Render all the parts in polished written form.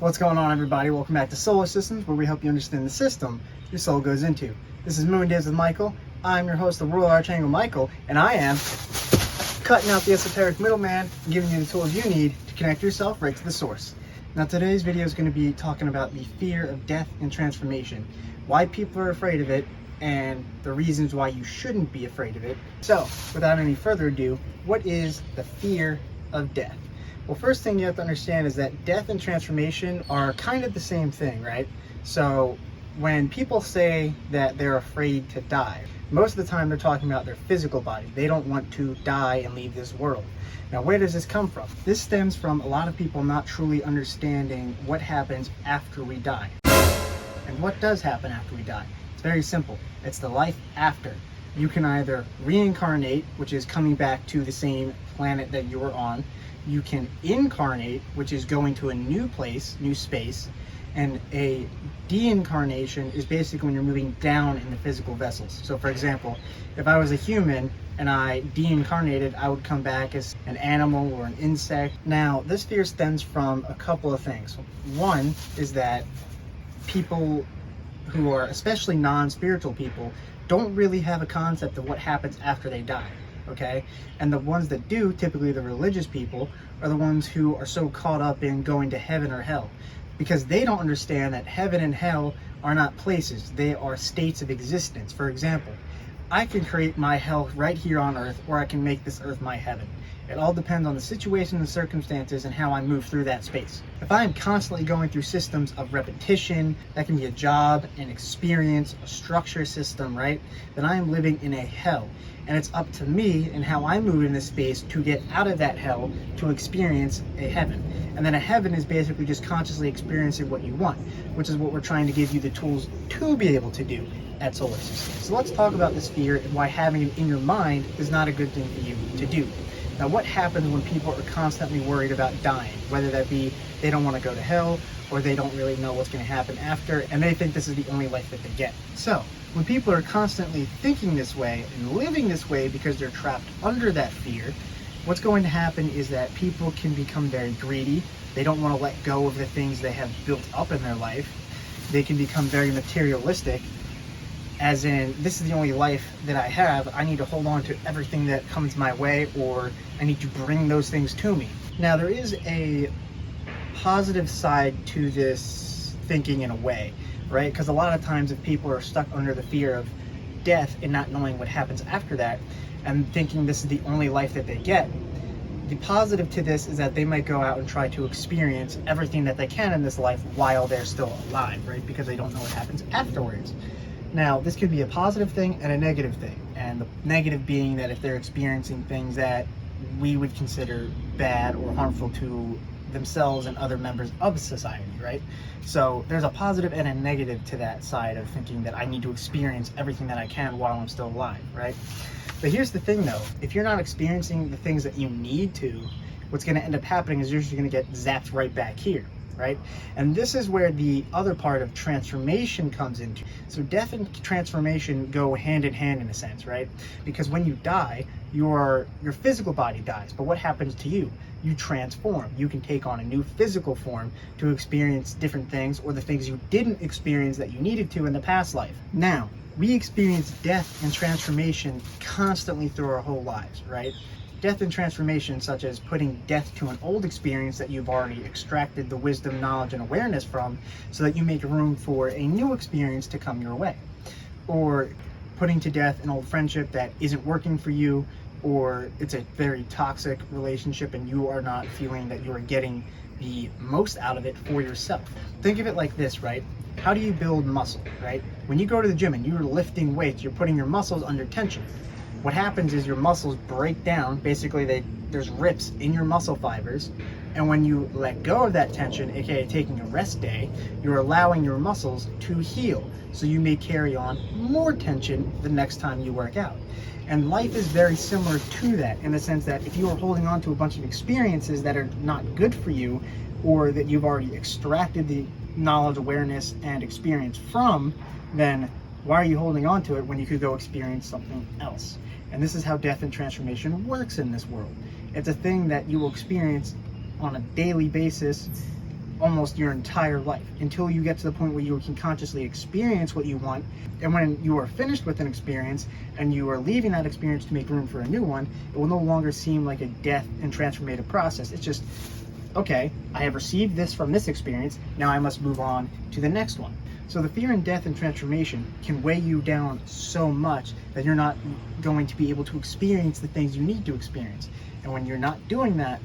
What's going on, everybody? Welcome back to Solar Systems, where we help you understand the system your soul goes into. This is Moon Days with Michael. I'm your host, the Royal Archangel Michael, and I am cutting out the esoteric middleman and giving you the tools you need to connect yourself right to the source. Now, today's video is going to be talking about the fear of death and transformation, why people are afraid of it, and the reasons why you shouldn't be afraid of it. So, without any further ado, what is the fear of death? Well, first thing you have to understand is that death and transformation are kind of the same thing, right? So when people say that they're afraid to die, most of the time they're talking about their physical body. They don't want to die and leave this world. Now, where does this come from? This stems from a lot of people not truly understanding what happens after we die. And what does happen after we die? It's very simple. It's the life after. You can either reincarnate, which is coming back to the same planet that you were on. You can incarnate, which is going to a new place, new space, and a deincarnation is basically when you're moving down in the physical vessels. So for example, if I was a human and I deincarnated, I would come back as an animal or an insect. Now, this fear stems from a couple of things. One is that people who are, especially non-spiritual people, don't really have a concept of what happens after they die. Okay, and the ones that do, typically the religious people, are the ones who are so caught up in going to heaven or hell, because they don't understand that heaven and hell are not places, they are states of existence. For example, I can create my hell right here on earth, or I can make this earth my heaven. It all depends on the situation and circumstances and how I move through that space. If I am constantly going through systems of repetition, that can be a job, an experience, a structure system, right? Then I am living in a hell. And it's up to me and how I move in this space to get out of that hell to experience a heaven. And then a heaven is basically just consciously experiencing what you want, which is what we're trying to give you the tools to be able to do at Solar Systems. So let's talk about this fear and why having it in your mind is not a good thing for you to do. Now, what happens when people are constantly worried about dying, whether that be they don't want to go to hell or they don't really know what's going to happen after, and they think this is the only life that they get. So when people are constantly thinking this way and living this way because they're trapped under that fear, what's going to happen is that people can become very greedy. They don't want to let go of the things they have built up in their life. They can become very materialistic, as in, this is the only life that I have. I need to hold on to everything that comes my way, or I need to bring those things to me. Now, there is a positive side to this thinking in a way, right? Because a lot of times if people are stuck under the fear of death and not knowing what happens after that and thinking this is the only life that they get, the positive to this is that they might go out and try to experience everything that they can in this life while they're still alive, right? Because they don't know what happens afterwards. Now, this could be a positive thing and a negative thing. And the negative being that if they're experiencing things that we would consider bad or harmful to themselves and other members of society, right? So there's a positive and a negative to that side of thinking that I need to experience everything that I can while I'm still alive, right? But here's the thing though, if you're not experiencing the things that you need to, what's going to end up happening is you're just going to get zapped right back here, right? And this is where the other part of transformation comes into. So death and transformation go hand in hand in a sense, right? Because when you die, your physical body dies, but what happens to you? You transform. You can take on a new physical form to experience different things, or the things you didn't experience that you needed to in the past life. Now, we experience death and transformation constantly through our whole lives, right? Death and transformation, such as putting death to an old experience that you've already extracted the wisdom, knowledge, and awareness from, so that you make room for a new experience to come your way. Or putting to death an old friendship that isn't working for you, or it's a very toxic relationship and you are not feeling that you are getting the most out of it for yourself. Think of it like this, right? How do you build muscle, right? When you go to the gym and you're lifting weights, you're putting your muscles under tension. What happens is your muscles break down. Basically, there's rips in your muscle fibers, and when you let go of that tension, aka taking a rest day, you're allowing your muscles to heal, so you may carry on more tension the next time you work out. And life is very similar to that, in the sense that if you are holding on to a bunch of experiences that are not good for you, or that you've already extracted the knowledge, awareness, and experience from, then why are you holding on to it when you could go experience something else? And this is how death and transformation works in this world. It's a thing that you will experience on a daily basis almost your entire life until you get to the point where you can consciously experience what you want. And when you are finished with an experience and you are leaving that experience to make room for a new one, it will no longer seem like a death and transformative process. It's just, okay, I have received this from this experience, now I must move on to the next one. So the fear in death and transformation can weigh you down so much that you're not going to be able to experience the things you need to experience. And when you're not doing that,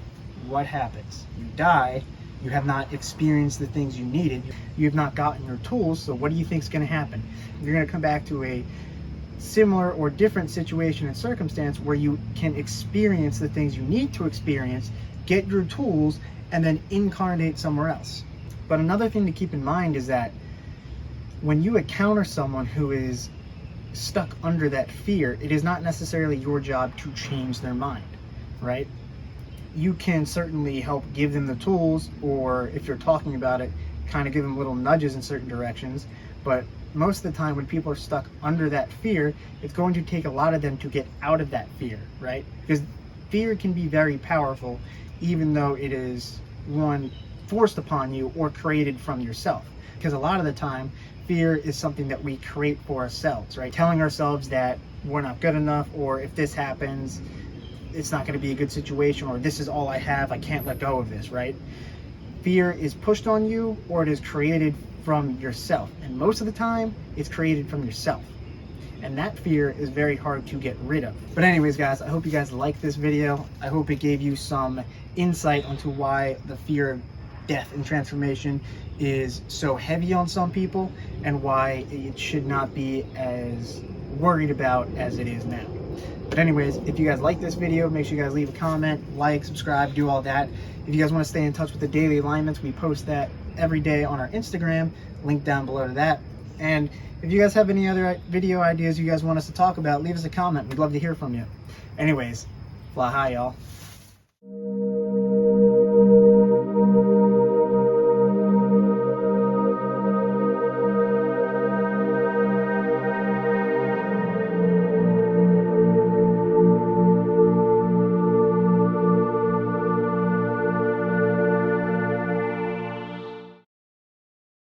what happens? You die. You have not experienced the things you needed. You have not gotten your tools. So what do you think is going to happen? You're going to come back to a similar or different situation and circumstance where you can experience the things you need to experience, get your tools, and then incarnate somewhere else. But another thing to keep in mind is that when you encounter someone who is stuck under that fear, it is not necessarily your job to change their mind, right? You can certainly help give them the tools, or if you're talking about it, kind of give them little nudges in certain directions. But most of the time when people are stuck under that fear, it's going to take a lot of them to get out of that fear, right? Because fear can be very powerful, even though it is one forced upon you or created from yourself. Because a lot of the time, fear is something that we create for ourselves, right? Telling ourselves that we're not good enough, or if this happens, it's not going to be a good situation, or this is all I have, I can't let go of this, right? Fear is pushed on you, or it is created from yourself. And most of the time, it's created from yourself. And that fear is very hard to get rid of. But anyways, guys, I hope you guys liked this video. I hope it gave you some insight onto why the fear of death and transformation is so heavy on some people, and why it should not be as worried about as it is now. But anyways, if you guys like this video, make sure you guys leave a comment, like, subscribe, do all that. If you guys want to stay in touch with the daily alignments, we post that every day on our Instagram, link down below to that. And if you guys have any other video ideas you guys want us to talk about, leave us a comment. We'd love to hear from you. Anyways, fly high, y'all.